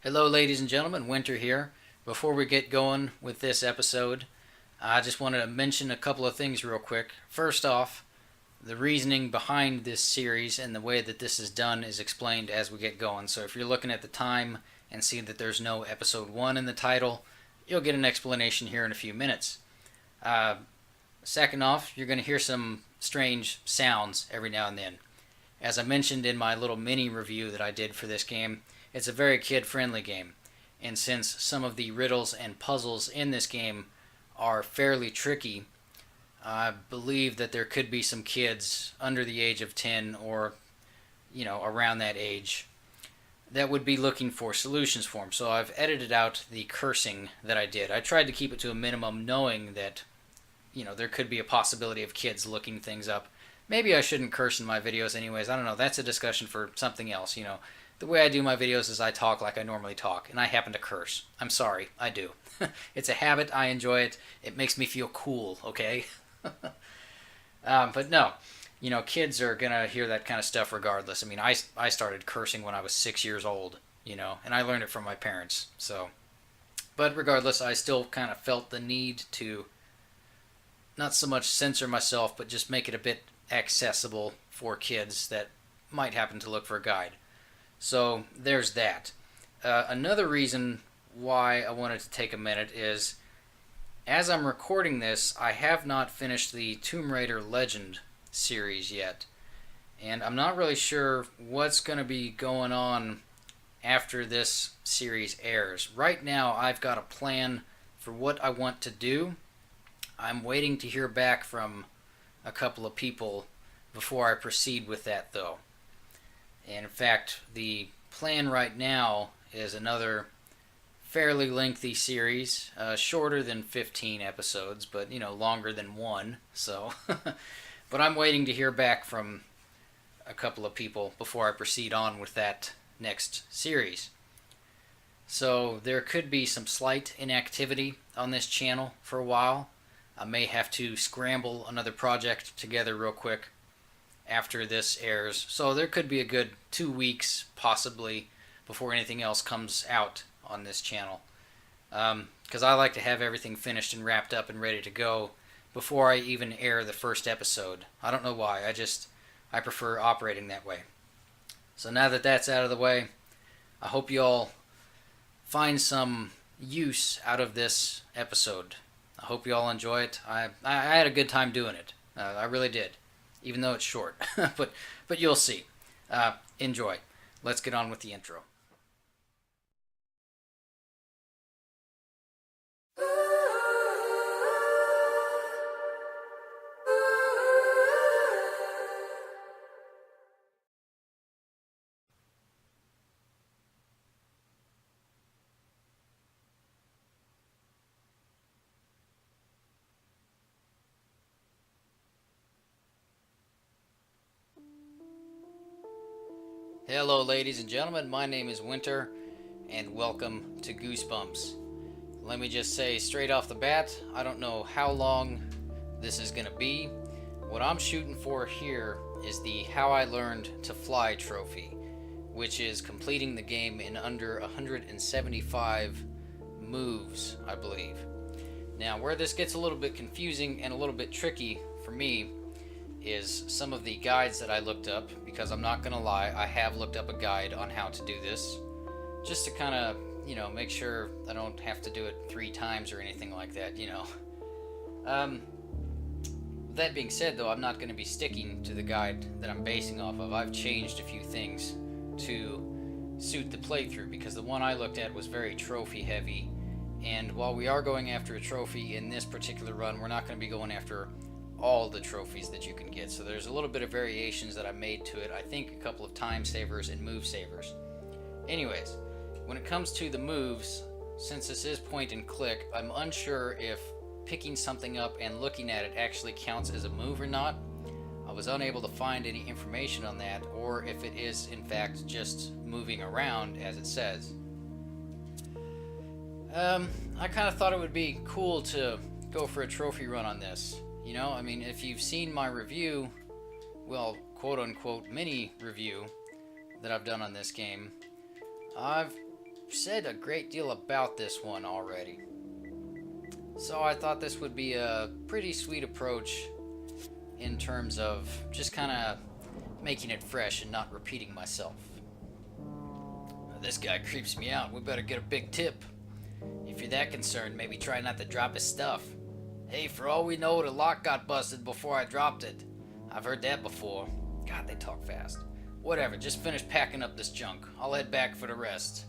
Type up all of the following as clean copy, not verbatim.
Hello, ladies and gentlemen. Winter here. Before we get going with this episode, I just wanted to mention a couple of things real quick. First off, the reasoning behind this series and the way that this is done is explained as we get going. So if you're looking at the time and see that there's no episode 1 in the title, you'll get an explanation here in a few minutes. Uh, Second off, you're going to hear some strange sounds every now and then. As I mentioned in my little mini review that I did for this game, it's a very kid-friendly game, and since some of the riddles and puzzles in this game are fairly tricky, I believe that there could be some kids under the age of 10 or, around that age that would be looking for solutions for them. So I've edited out the cursing that I did. I tried to keep it to a minimum knowing that, there could be a possibility of kids looking things up. Maybe I shouldn't curse in my videos anyways. I don't know. That's a discussion for something else, The way I do my videos is I talk like I normally talk, and I happen to curse. I'm sorry, I do. It's a habit, I enjoy it. It makes me feel cool, okay? But no, kids are going to hear that kind of stuff regardless. I mean, I started cursing when I was 6 years old, and I learned it from my parents. So, but regardless, I still kind of felt the need to not so much censor myself, but just make it a bit accessible for kids that might happen to look for a guide. So there's that. Another reason why I wanted to take a minute is, as I'm recording this, I have not finished the Tomb Raider Legend series yet. And I'm not really sure what's going to be going on after this series airs. Right now, I've got a plan for what I want to do. I'm waiting to hear back from a couple of people before I proceed with that, though. And in fact, the plan right now is another fairly lengthy series, shorter than 15 episodes, but longer than one. So, but I'm waiting to hear back from a couple of people before I proceed on with that next series. So there could be some slight inactivity on this channel for a while. I may have to scramble another project together real quick after this airs. So there could be a good 2 weeks, possibly, before anything else comes out on this channel. Because I like to have everything finished and wrapped up and ready to go before I even air the first episode. I don't know why. I prefer operating that way. So now that that's out of the way, I hope you all find some use out of this episode. I hope you all enjoy it. I had a good time doing it. I really did. Even though it's short. but you'll see. Enjoy. Let's get on with the intro. Hello, ladies and gentlemen. My name is Winter, and welcome to Goosebumps. Let me just say straight off the bat, I don't know how long this is going to be. What I'm shooting for here is the How I Learned to Fly trophy, which is completing the game in under 175 moves, I believe. Now, where this gets a little bit confusing and a little bit tricky for me is some of the guides that I looked up, because I'm not gonna lie, I have looked up a guide on how to do this, just to kind of, make sure I don't have to do it 3 times or anything like that, That being said, though, I'm not going to be sticking to the guide that I'm basing off of. I've changed a few things to suit the playthrough, because the one I looked at was very trophy heavy, and while we are going after a trophy in this particular run, we're not going to be going after all the trophies that you can get. So there's a little bit of variations that I made to it. I think a couple of time savers and move savers. Anyways, when it comes to the moves, since this is point and click, I'm unsure if picking something up and looking at it actually counts as a move or not. I was unable to find any information on that, or if it is in fact just moving around as it says. I kind of thought it would be cool to go for a trophy run on this. If you've seen my review, well, quote-unquote mini review that I've done on this game, I've said a great deal about this one already. So I thought this would be a pretty sweet approach in terms of just kind of making it fresh and not repeating myself. This guy creeps me out. We better get a big tip. If you're that concerned, maybe try not to drop his stuff. Hey, for all we know, the lock got busted before I dropped it. I've heard that before. God, they talk fast. Whatever, just finish packing up this junk. I'll head back for the rest.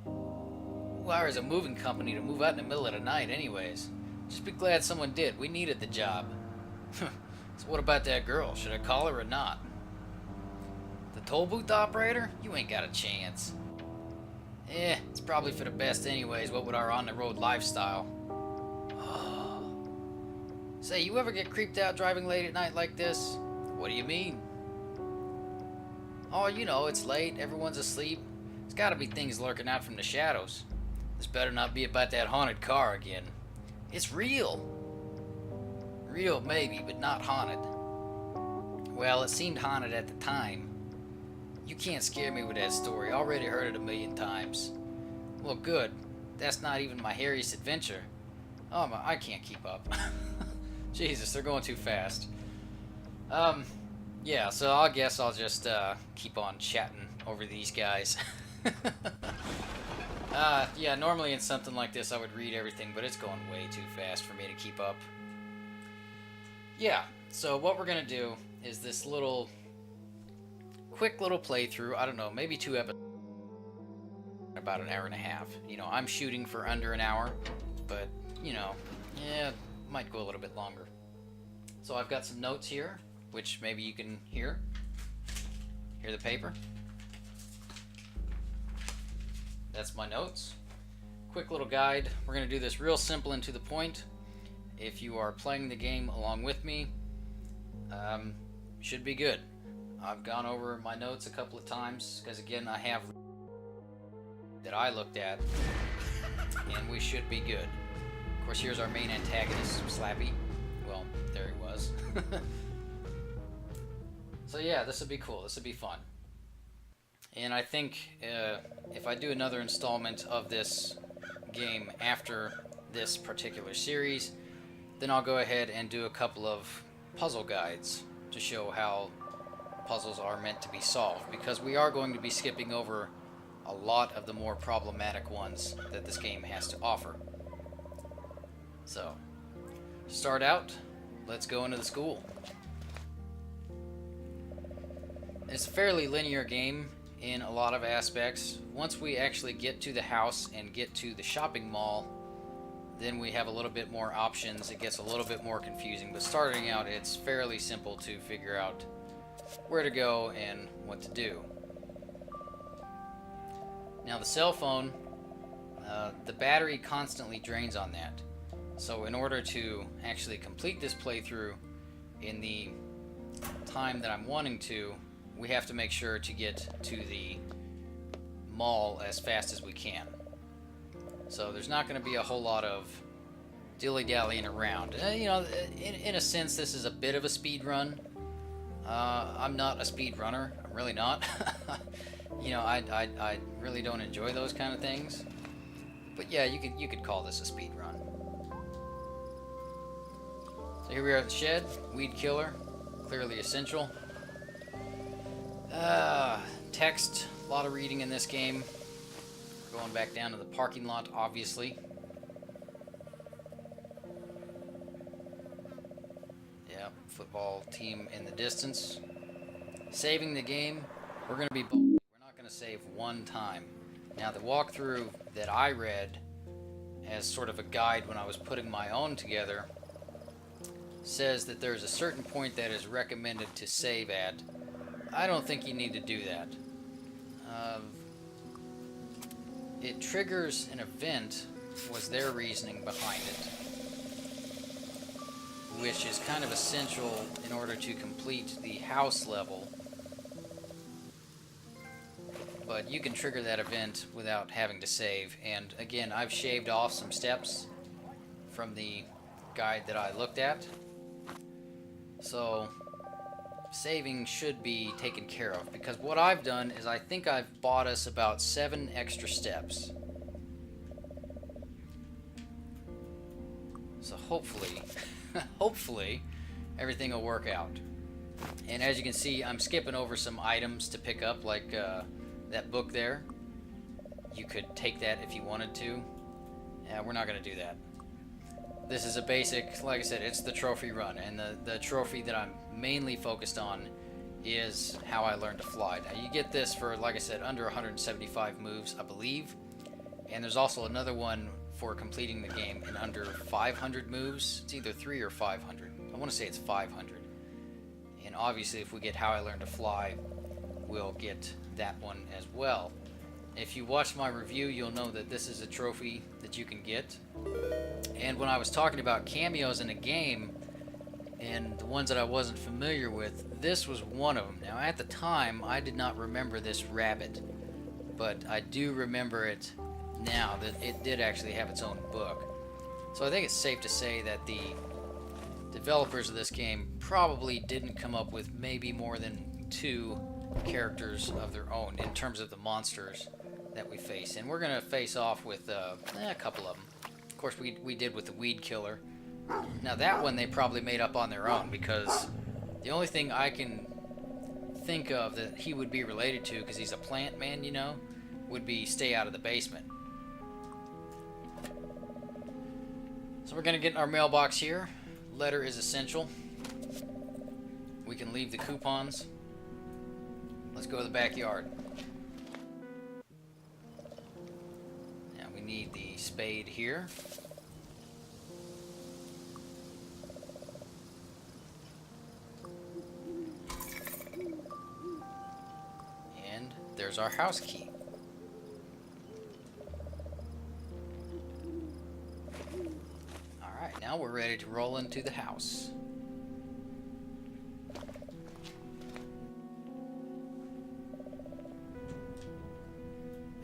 Who hires a moving company to move out in the middle of the night anyways? Just be glad someone did. We needed the job. So what about that girl? Should I call her or not? The toll booth operator? You ain't got a chance. It's probably for the best anyways, what with our on-the-road lifestyle. Say, you ever get creeped out driving late at night like this? What do you mean? Oh, you know, it's late, everyone's asleep. There's gotta be things lurking out from the shadows. This better not be about that haunted car again. It's real. Real, maybe, but not haunted. Well, it seemed haunted at the time. You can't scare me with that story. Already heard it 1,000,000 times. Well, good. That's not even my hairiest adventure. Oh, I can't keep up. Jesus, they're going too fast. Yeah, so I guess I'll just keep on chatting over these guys. Yeah, normally in something like this I would read everything, but it's going way too fast for me to keep up. Yeah, so what we're going to do is this quick little playthrough. I don't know, maybe 2 episodes, about an hour and a half. You know, I'm shooting for under an hour, but, you know, yeah, might go a little bit longer. So I've got some notes here, which maybe you can hear. Hear the paper? That's my notes. Quick little guide. We're going to do this real simple and to the point. If you are playing the game along with me, should be good. I've gone over my notes a couple of times because, again, I have that I looked at, and we should be good. Of course, here's our main antagonist, Slappy. Well, there he was. So yeah, this would be cool. This would be fun. And I think if I do another installment of this game after this particular series, then I'll go ahead and do a couple of puzzle guides to show how puzzles are meant to be solved, because we are going to be skipping over a lot of the more problematic ones that this game has to offer. So, to start out, let's go into the school. It's a fairly linear game in a lot of aspects. Once we actually get to the house and get to the shopping mall, then we have a little bit more options. It gets a little bit more confusing, but starting out it's fairly simple to figure out where to go and what to do. Now the cell phone, the battery constantly drains on that. So in order to actually complete this playthrough in the time that I'm wanting to, we have to make sure to get to the mall as fast as we can. So there's not going to be a whole lot of dilly-dallying around. You know, in a sense, this is a bit of a speed run. I'm not a speed runner. I'm really not. You know, I really don't enjoy those kind of things. But yeah, you could call this a speed run. So here we are at the shed. Weed killer, clearly essential. Text, a lot of reading in this game. We're going back down to the parking lot, obviously. Yeah, football team in the distance. Saving the game, we're going to be bold. We're not going to save one time. Now, the walkthrough that I read as sort of a guide when I was putting my own together says that there's a certain point that is recommended to save at. I don't think you need to do that. It triggers an event, was their reasoning behind it, which is kind of essential in order to complete the house level. But you can trigger that event without having to save. And again, I've shaved off some steps from the guide that I looked at. So saving should be taken care of, because what I've done is I think I've bought us about 7 extra steps. So hopefully, hopefully, everything will work out. And as you can see, I'm skipping over some items to pick up, like that book there. You could take that if you wanted to. Yeah, we're not going to do that. This is a basic, like I said, it's the trophy run, and the trophy that I'm mainly focused on is how I learned to fly. Now you get this for, like I said, under 175 moves, I believe, and there's also another one for completing the game in under 500 moves. It's either 3 or 500. I want to say it's 500. And obviously if we get how I learned to fly, we'll get that one as well. If you watch my review, you'll know that this is a trophy that you can get. And when I was talking about cameos in a game, and the ones that I wasn't familiar with, this was one of them. Now, at the time, I did not remember this rabbit, but I do remember it now, that it did actually have its own book. So I think it's safe to say that the developers of this game probably didn't come up with maybe more than 2 characters of their own in terms of the monsters that we face. And we're going to face off with a couple of them. Of course, we did with the weed killer. Now that one they probably made up on their own, because the only thing I can think of that he would be related to, because he's a plant man, you know, would be stay out of the basement. So we're going to get in our mailbox here. Letter is essential. We can leave the coupons. Let's go to the backyard. Now we need the spade here. And there's our house key. Alright, now we're ready to roll into the house.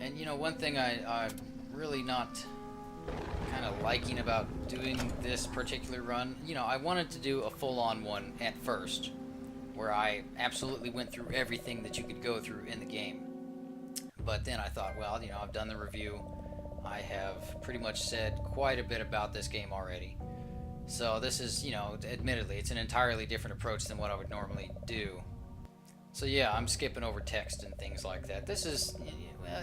And you know, one thing I'm really not kind of liking about doing this particular run, you know, I wanted to do a full-on one at first, where I absolutely went through everything that you could go through in the game. But then I thought, well, you know, I've done the review. I have pretty much said quite a bit about this game already. So this is, you know, admittedly, it's an entirely different approach than what I would normally do. So yeah, I'm skipping over text and things like that. This is,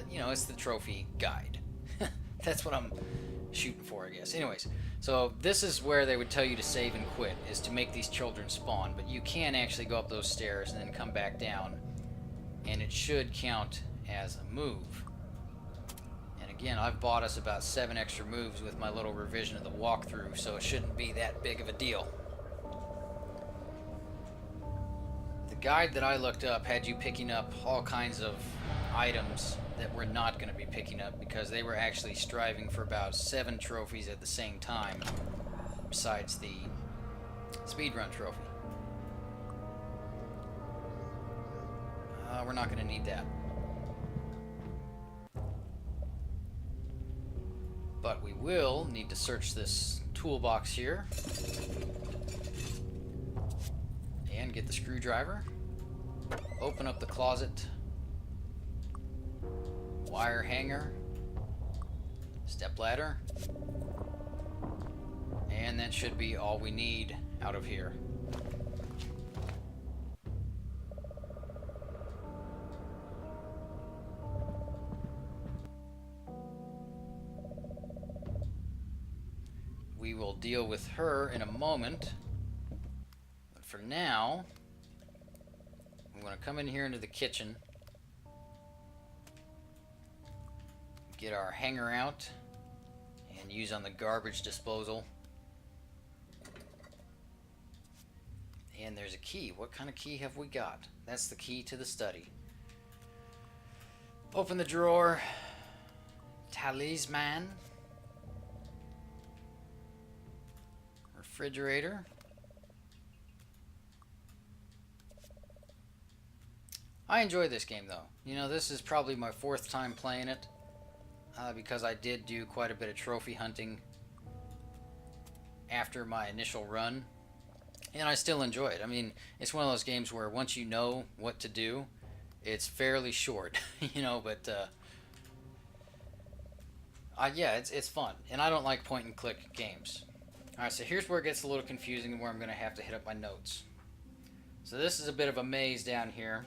you know, it's the trophy guide. That's what I'm shooting for, I guess. Anyways, so this is where they would tell you to save and quit, is to make these children spawn. But you can actually go up those stairs and then come back down, and it should count as a move. And again, I've bought us about 7 extra moves with my little revision of the walkthrough, so it shouldn't be that big of a deal. The guide that I looked up had you picking up all kinds of items that we're not going to be picking up, because they were actually striving for about 7 trophies at the same time, besides the speedrun trophy. We're not going to need that. But we will need to search this toolbox here and get the screwdriver, open up the closet, wire hanger, step ladder, and that should be all we need out of here. We will deal with her in a moment, but for now, I'm going to come in here into the kitchen, get our hanger out, and use on the garbage disposal. And there's a key. What kind of key have we got? That's the key to the study. Open the drawer. Talisman. Refrigerator. I enjoy this game though. You know, this is probably my 4th time playing it, because I did do quite a bit of trophy hunting after my initial run. and I still enjoy it. I mean, it's one of those games where once you know what to do, it's fairly short, but yeah, it's fun, and I don't like point and click games. All right, so here's where it gets a little confusing, and where I'm going to have to hit up my notes. So this is a bit of a maze down here.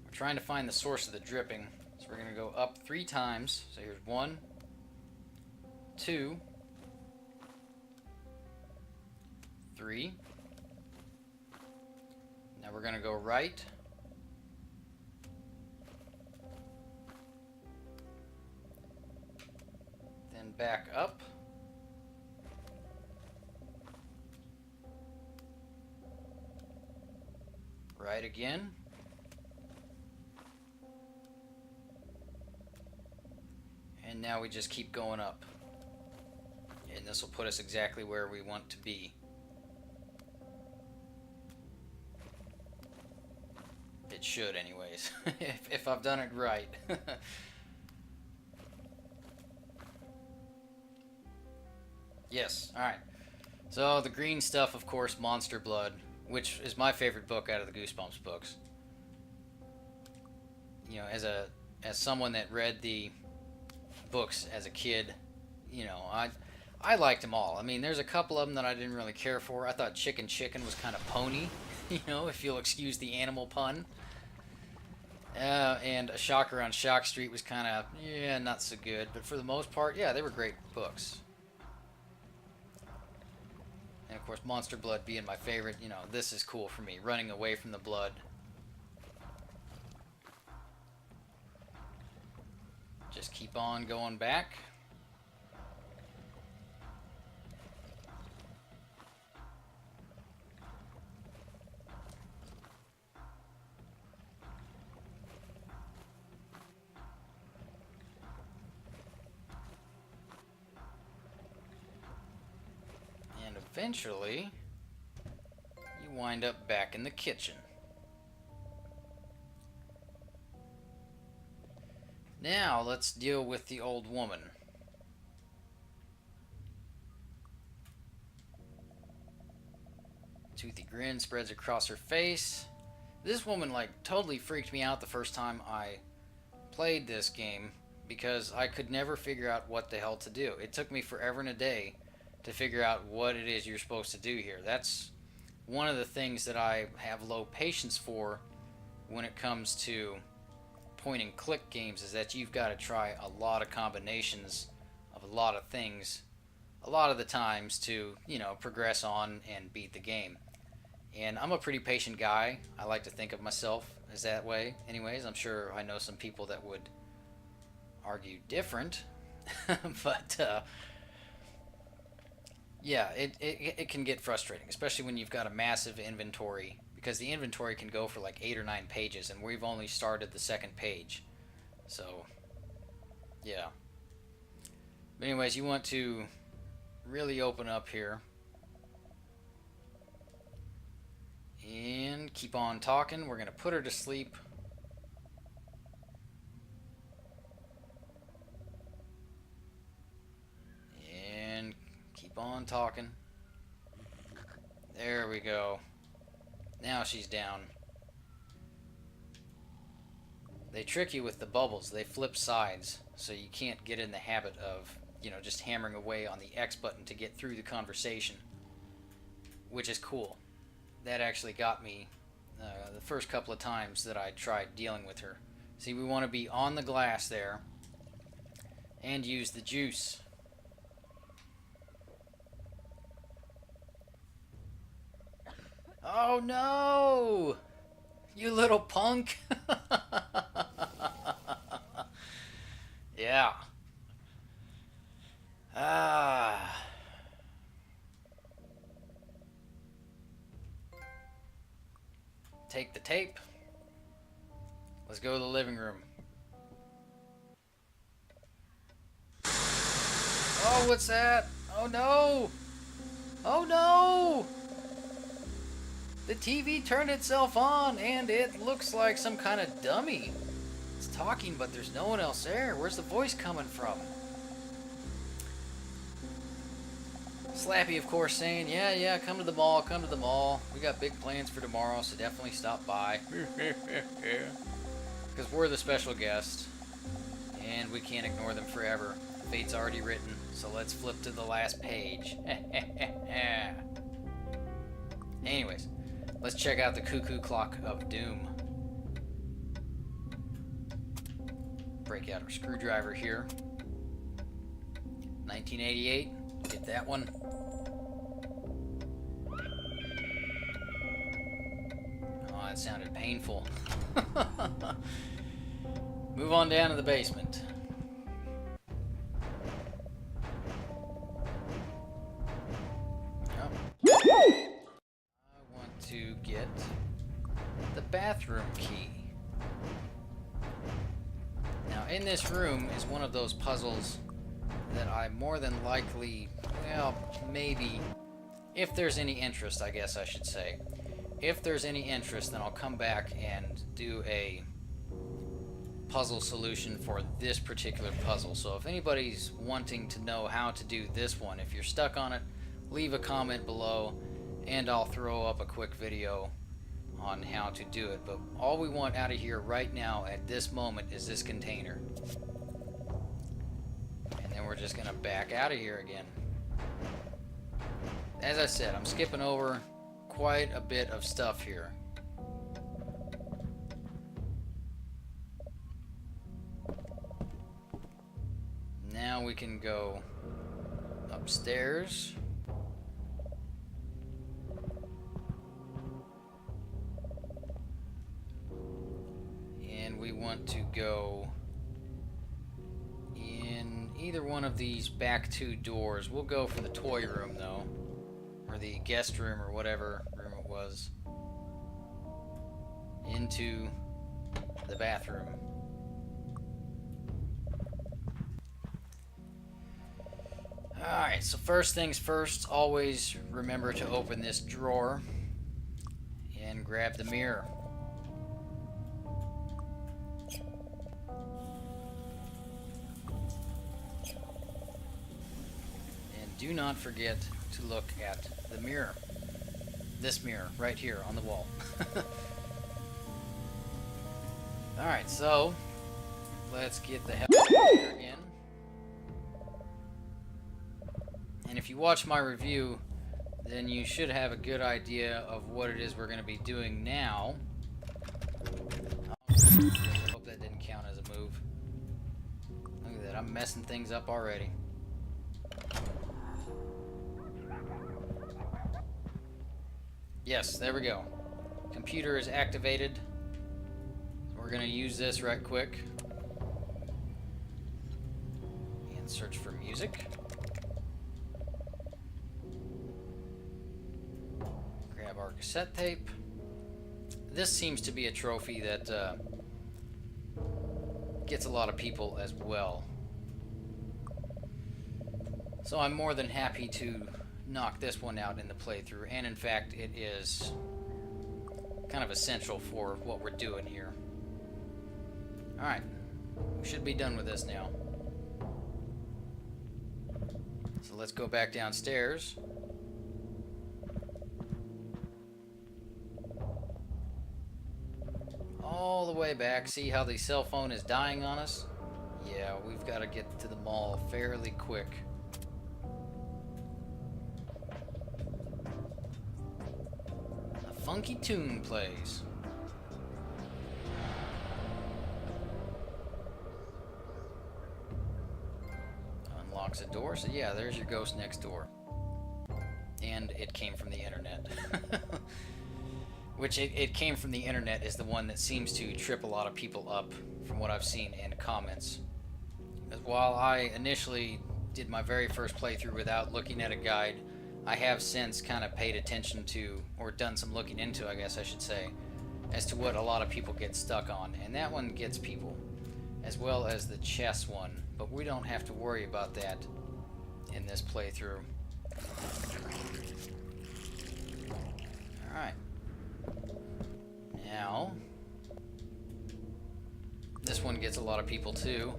We're trying to find the source of the dripping, so we're going to go up 3 times. So here's 1, 2, 3. Now we're going to go right. Then back up. Right again. And now we just keep going up. And this will put us exactly where we want to be. It should, anyways, if I've done it right. Yes, alright. So, the green stuff, of course, Monster Blood, which is my favorite book out of the Goosebumps books. As someone that read the books as a kid, I liked them all. I mean, there's a couple of them that I didn't really care for. I thought Chicken was kind of pony, if you'll excuse the animal pun. And A Shocker on Shock Street was kind of, not so good. But for the most part, yeah, they were great books. And of course, Monster Blood being my favorite, this is cool for me. Running away from the blood. Just keep on going back. And eventually, you wind up back in the kitchen. Now, let's deal with the old woman. Toothy grin spreads across her face. This woman, totally freaked me out the first time I played this game, because I could never figure out what the hell to do. It took me forever and a day to figure out what it is you're supposed to do here. That's one of the things that I have low patience for when it comes to point and click games, is that you've got to try a lot of combinations of a lot of things a lot of the times to, progress on and beat the game. And I'm a pretty patient guy. I like to think of myself as that way. Anyways, I'm sure I know some people that would argue different. But, yeah, it can get frustrating, especially when you've got a massive inventory, because the inventory can go for 8 or 9 pages, and we've only started the 2nd page. So, yeah. But anyways, you want to really open up here. And keep on talking. We're going to put her to sleep. And keep on talking. There we go. Now she's down. They trick you with the bubbles. They flip sides, so you can't get in the habit of, just hammering away on the X button to get through the conversation, which is cool. That actually got me the first couple of times that I tried dealing with her. See, we want to be on the glass there and use the juice. Oh no! You little punk! Yeah. Ah. Take the tape. Let's go to the living room. Oh, what's that? Oh no! Oh no! The TV turned itself on, and it looks like some kind of dummy. It's talking, but there's no one else there. Where's the voice coming from? Slappy, of course, saying, yeah, come to the mall, come to the mall. We got big plans for tomorrow, so definitely stop by. Because we're the special guest, and we can't ignore them forever. Fate's already written, so let's flip to the last page. Anyways, let's check out the cuckoo clock of doom. Break out our screwdriver here. 1988, get that one. Oh, that sounded painful. Move on down to the basement. I want to get the bathroom key. Now, in this room is one of those puzzles that I more than likely, well, maybe, if there's any interest, I guess I should say. If there's any interest, then I'll come back and do a puzzle solution for this particular puzzle. So if anybody's wanting to know how to do this one, if you're stuck on it, leave a comment below and I'll throw up a quick video on how to do it. But all we want out of here right now at this moment is this container. And then we're just gonna back out of here again. As I said, I'm skipping over quite a bit of stuff here. Now we can go upstairs. And we want to go in either one of these back two doors. We'll go for the toy room though, or the guest room or whatever room it was, into the bathroom. Alright, so first things first, always remember to open this drawer and grab the mirror. And do not forget to look at the mirror. This mirror right here on the wall. Alright, so let's get the hell out of here again. And if you watch my review, then you should have a good idea of what it is we're going to be doing now. I hope that didn't count as a move. Look at that, I'm messing things up already. Yes, there we go. Computer is activated. So we're going to use this right quick. And search for music. Grab our cassette tape. This seems to be a trophy that gets a lot of people as well. So I'm more than happy to knock this one out in the playthrough, and in fact it is kind of essential for what we're doing here. Alright, we should be done with this now. So let's go back downstairs. All the way back. See how the cell phone is dying on us? Yeah, we've got to get to the mall fairly quick. A funky tune plays. Unlocks a door, so yeah, there's your ghost next door. And it came from the internet. Which it came from the internet is the one that seems to trip a lot of people up from what I've seen in comments. As while I initially did my very first playthrough without looking at a guide, I have since kind of paid attention to, or done some looking into, I guess I should say, as to what a lot of people get stuck on. And that one gets people, as well as the chess one. But we don't have to worry about that in this playthrough. Alright. Now, this one gets a lot of people too.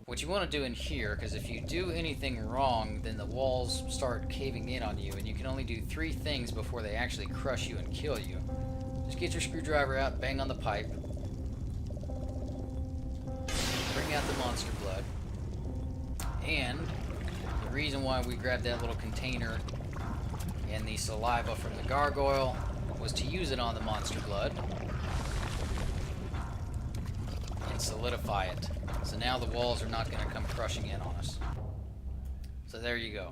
What you want to do in here, because if you do anything wrong, then the walls start caving in on you, and you can only do 3 things before they actually crush you and kill you. Just get your screwdriver out, bang on the pipe, bring out the monster blood, and the reason why we grabbed that little container and the saliva from the gargoyle was to use it on the monster blood and solidify it. So now the walls are not going to come crushing in on us. So there you go.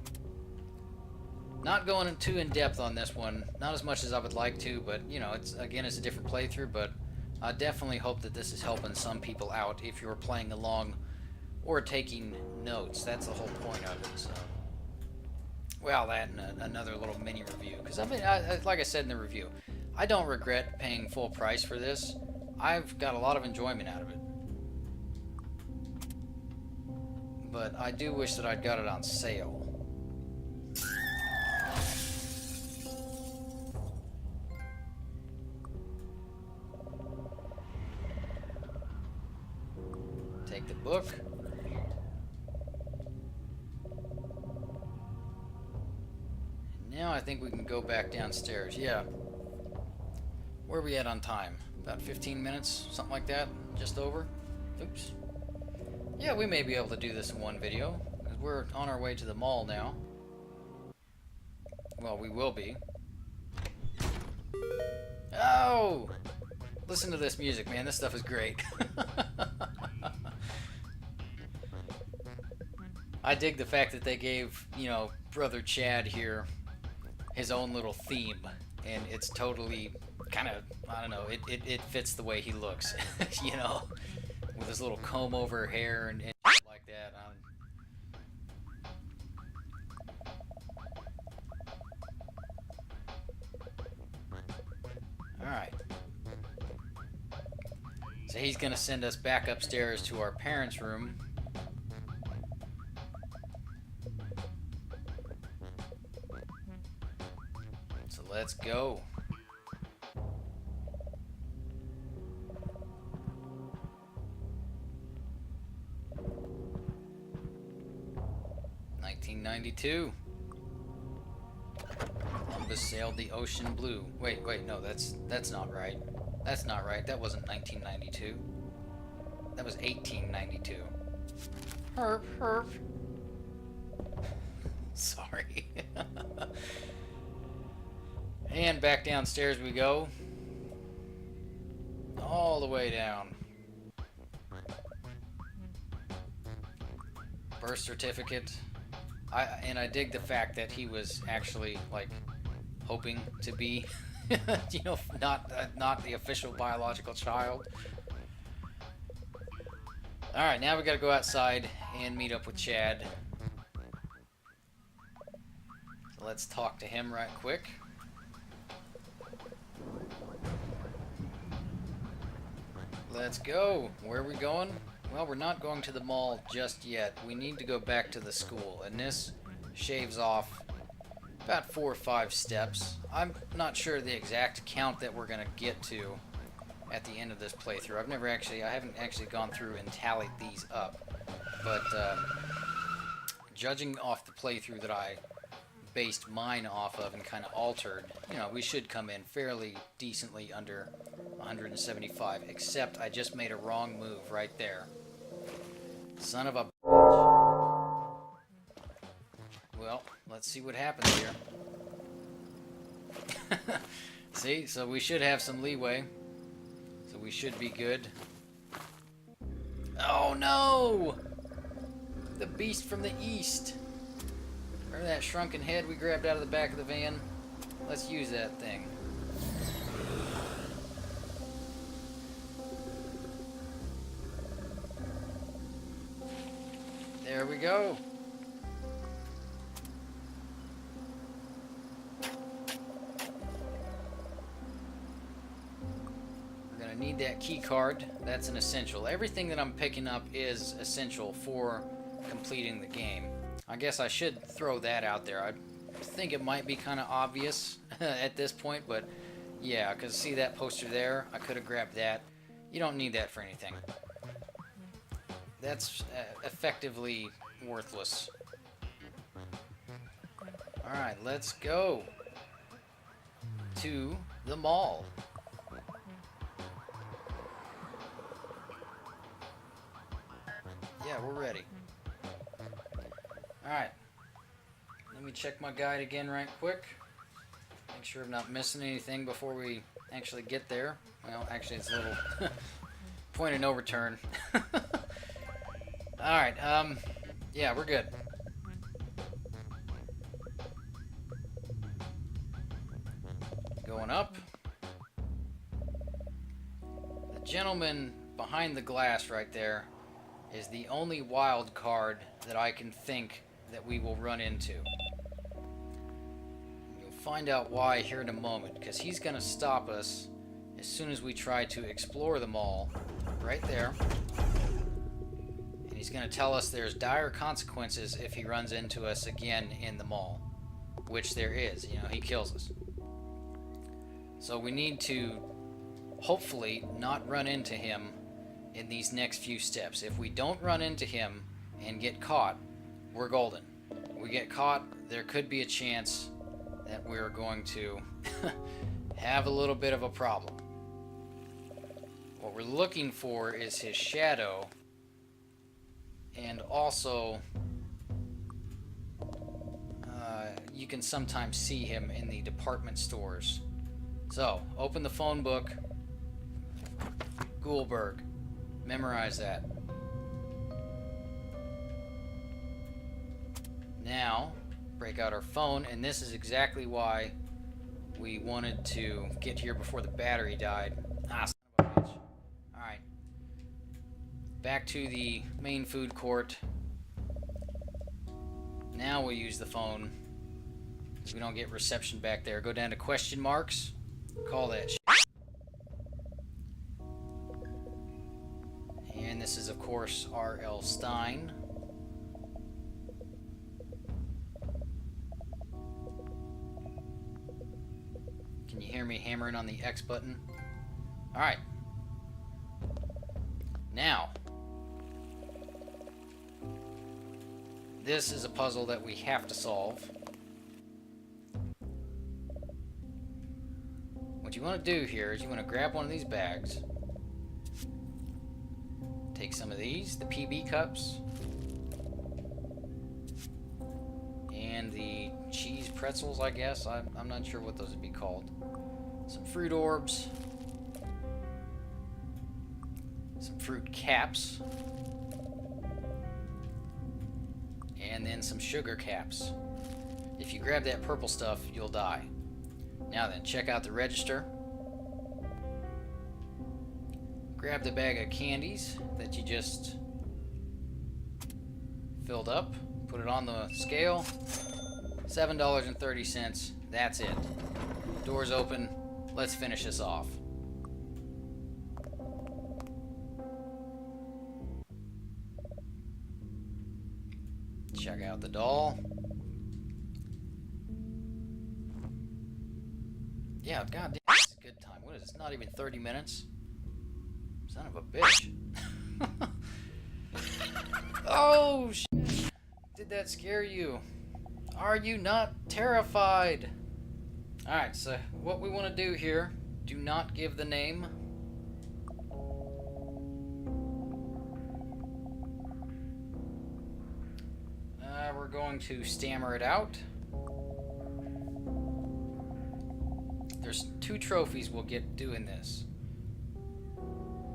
Not going too in depth on this one, not as much as I would like to, but you know, it's a different playthrough, but I definitely hope that this is helping some people out if you're playing along or taking notes. That's the whole point of it. So, well, that and another little mini review, because like I said in the review, I don't regret paying full price for this. I've got a lot of enjoyment out of it. But I do wish that I'd got it on sale. Take the book. And now I think we can go back downstairs. Yeah. Where are we at on time? About 15 minutes? Something like that? Just over? Oops. Yeah, we may be able to do this in one video, because we're on our way to the mall now. Well, we will be. Oh! Listen to this music, man. This stuff is great. I dig the fact that they gave, you know, Brother Chad here his own little theme, and it's totally kind of, I don't know, it fits the way he looks, you know? With his little comb over hair and like that. Alright. So he's going to send us back upstairs to our parents' room. So let's go. '92. Columbus sailed the ocean blue. Wait, no, that's not right. That's not right. That wasn't 1992. That was 1892. Herp. Sorry. And back downstairs we go. All the way down. Birth certificate. I dig the fact that he was actually like hoping to be, you know, not the official biological child. All right, now we got to go outside and meet up with Chad. So let's talk to him right quick. Let's go. Where are we going? Well, we're not going to the mall just yet. We need to go back to the school, and this shaves off about 4 or 5 steps. I'm not sure the exact count that we're going to get to at the end of this playthrough. I haven't actually gone through and tallied these up, but judging off the playthrough that I based mine off of and kind of altered, you know, we should come in fairly decently under 175, except I just made a wrong move right there. Son of a bitch. Well, let's see what happens here. See, so we should have some leeway. So we should be good. Oh no! The beast from the east. Remember that shrunken head we grabbed out of the back of the van? Let's use that thing. There we go. We're gonna need that key card. That's an essential. Everything that I'm picking up is essential for completing the game. I guess I should throw that out there. I think it might be kind of obvious at this point, but yeah, because see that poster there? I could have grabbed that. You don't need that for anything. that's effectively worthless. Alright, let's go to the mall. Yeah, we're ready. Alright. Let me check my guide again right quick. Make sure I'm not missing anything before we actually get there. Well, actually it's a little point of no return. Alright, yeah, we're good. Going up. The gentleman behind the glass right there is the only wild card that I can think that we will run into. You'll find out why here in a moment, because he's going to stop us as soon as we try to explore the mall. Right there. And he's going to tell us there's dire consequences if he runs into us again in the mall. Which there is. You know, he kills us. So we need to hopefully not run into him in these next few steps. If we don't run into him and get caught, we're golden. We get caught, there could be a chance that we're going to have a little bit of a problem. What we're looking for is his shadow, and also you can sometimes see him in the department stores. So, open the phone book. Goulberg. Memorize that. Now, break out our phone, and this is exactly why we wanted to get here before the battery died. Ah, son of a bitch. Alright. Back to the main food court. Now we'll use the phone, because we don't get reception back there. Go down to question marks. Call that shit. And this is, of course, R.L. Stein. Can you hear me hammering on the X button? Alright. Now, this is a puzzle that we have to solve. What you want to do here is you want to grab one of these bags, take some of these, the PB cups, and the cheese pretzels, I guess. I'm not sure what those would be called. Some fruit orbs, some fruit caps, and then some sugar caps. If you grab that purple stuff, you'll die. Now then, check out the register. Grab the bag of candies that you just filled up. Put it on the scale. $7.30. That's it. Doors open. Let's finish this off. Check out the doll. Yeah, goddamn, it's a good time. What is this? Not even 30 minutes? Son of a bitch. Oh, shit. Did that scare you? Are you not terrified? Alright, so what we want to do here, do not give the name. We're going to stammer it out. There's 2 trophies we'll get doing this.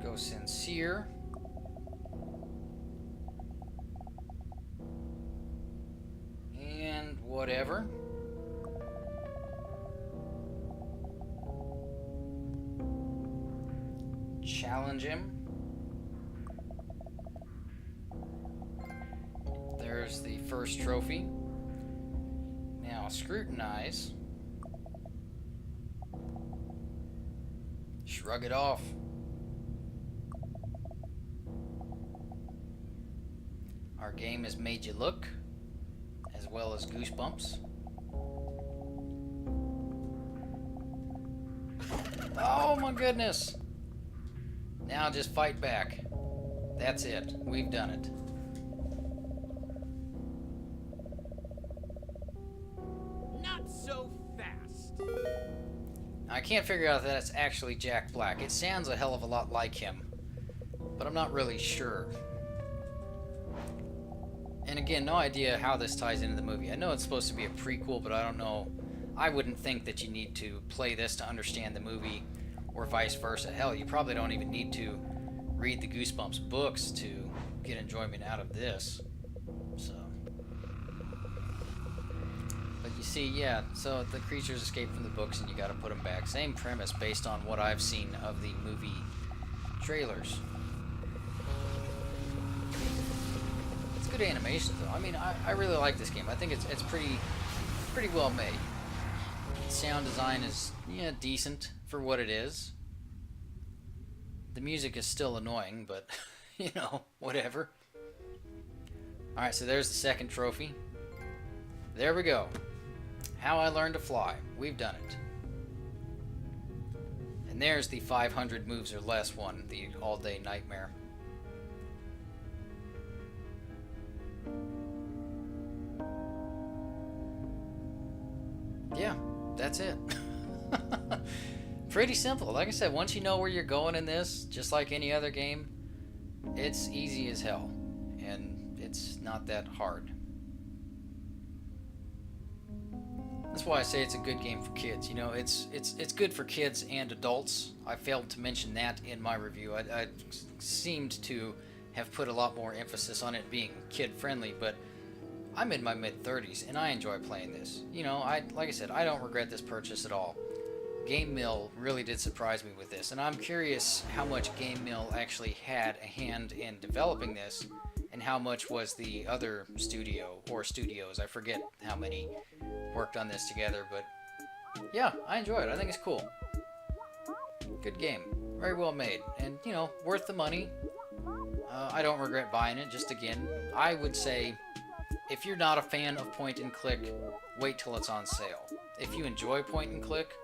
Go sincere. And whatever. Challenge him. There's the first trophy. Now scrutinize. Shrug it off. Our game has made you look, as well as Goosebumps. Oh my goodness! Now just fight back. That's it. We've done it. Not so fast. I can't figure out if that's actually Jack Black. It sounds a hell of a lot like him, but I'm not really sure. And again, no idea how this ties into the movie. I know it's supposed to be a prequel, but I don't know. I wouldn't think that you need to play this to understand the movie, or vice versa. Hell, you probably don't even need to read the Goosebumps books to get enjoyment out of this. So, but you see, yeah, so the creatures escape from the books and you gotta put them back. Same premise based on what I've seen of the movie trailers. It's good animation though. I mean, I really like this game. I think it's pretty well made. Sound design is, yeah, decent for what it is. The music is still annoying, but, you know, whatever. Alright, so there's the second trophy. There we go. How I Learned to Fly. We've done it. And there's the 500 moves or less one, the all-day nightmare. Yeah, that's it. Pretty simple. Like I said, once you know where you're going in this, just like any other game, it's easy as hell. And it's not that hard. That's why I say it's a good game for kids. You know, it's good for kids and adults. I failed to mention that in my review. I seemed to have put a lot more emphasis on it being kid-friendly, but I'm in my mid-30s and I enjoy playing this. You know, like I said, I don't regret this purchase at all. Game Mill really did surprise me with this, and I'm curious how much Game Mill actually had a hand in developing this, and how much was the other studio, or studios, I forget how many, worked on this together, but yeah, I enjoy it. I think it's cool. Good game. Very well made, and, you know, worth the money. I don't regret buying it. Just again, I would say, if you're not a fan of point and click, wait till it's on sale. If you enjoy point and click,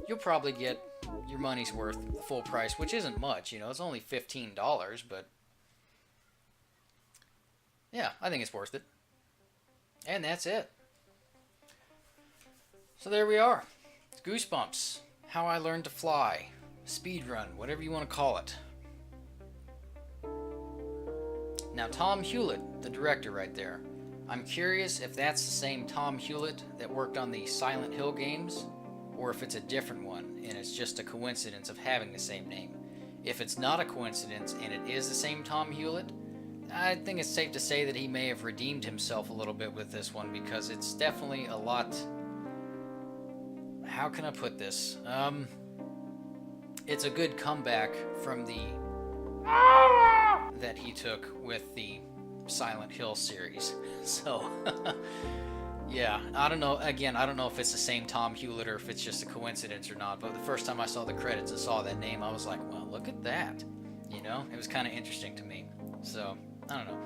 you'll probably get your money's worth, the full price, which isn't much, you know, it's only $15, but yeah, I think it's worth it. And that's it. So there we are. It's Goosebumps. How I Learned to Fly. Speedrun, whatever you want to call it. Now, Tom Hewlett, the director right there. I'm curious if that's the same Tom Hewlett that worked on the Silent Hill games, or if it's a different one and it's just a coincidence of having the same name. If it's not a coincidence and it is the same Tom Hewlett, I think it's safe to say that he may have redeemed himself a little bit with this one, because it's definitely a lot... How can I put this? It's a good comeback from the... that he took with the Silent Hill series. So... Yeah, I don't know. Again, I don't know if it's the same Tom Hewlett or if it's just a coincidence or not, but the first time I saw the credits and saw that name, I was like, well, look at that. You know, it was kind of interesting to me. So, I don't know.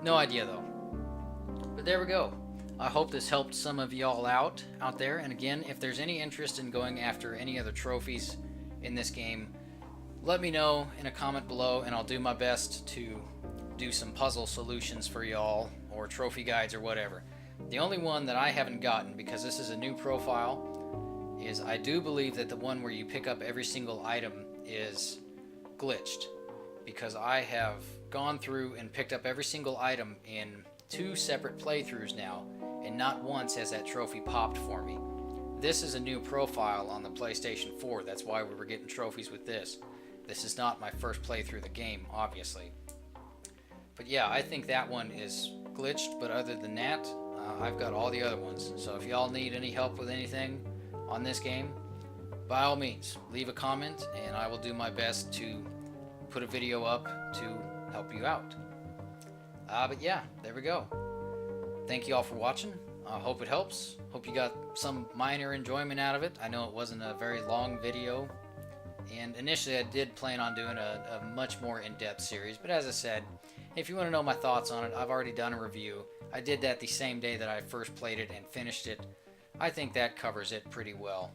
No idea, though. But there we go. I hope this helped some of y'all out there. And again, if there's any interest in going after any other trophies in this game, let me know in a comment below, and I'll do my best to do some puzzle solutions for y'all, or trophy guides or whatever. The only one that I haven't gotten, because this is a new profile, is I do believe that the one where you pick up every single item is glitched, because I have gone through and picked up every single item in 2 separate playthroughs now, and not once has that trophy popped for me. This is a new profile on the PlayStation 4, that's why we were getting trophies with this. This is not my first playthrough of the game, obviously. But yeah, I think that one is glitched, but other than that, I've got all the other ones. So if y'all need any help with anything on this game, by all means, leave a comment and I will do my best to put a video up to help you out. But yeah, there we go. Thank you all for watching. I hope it helps. Hope you got some minor enjoyment out of it. I know it wasn't a very long video, and initially I did plan on doing a much more in-depth series, but as I said, if you want to know my thoughts on it, I've already done a review. I did that the same day that I first played it and finished it. I think that covers it pretty well.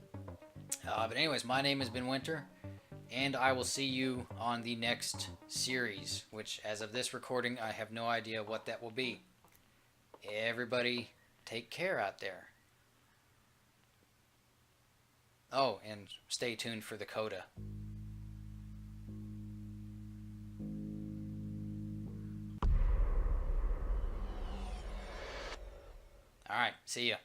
But anyways, my name has been Winter. And I will see you on the next series, which, as of this recording, I have no idea what that will be. Everybody, take care out there. Oh, and stay tuned for the coda. All right, see ya.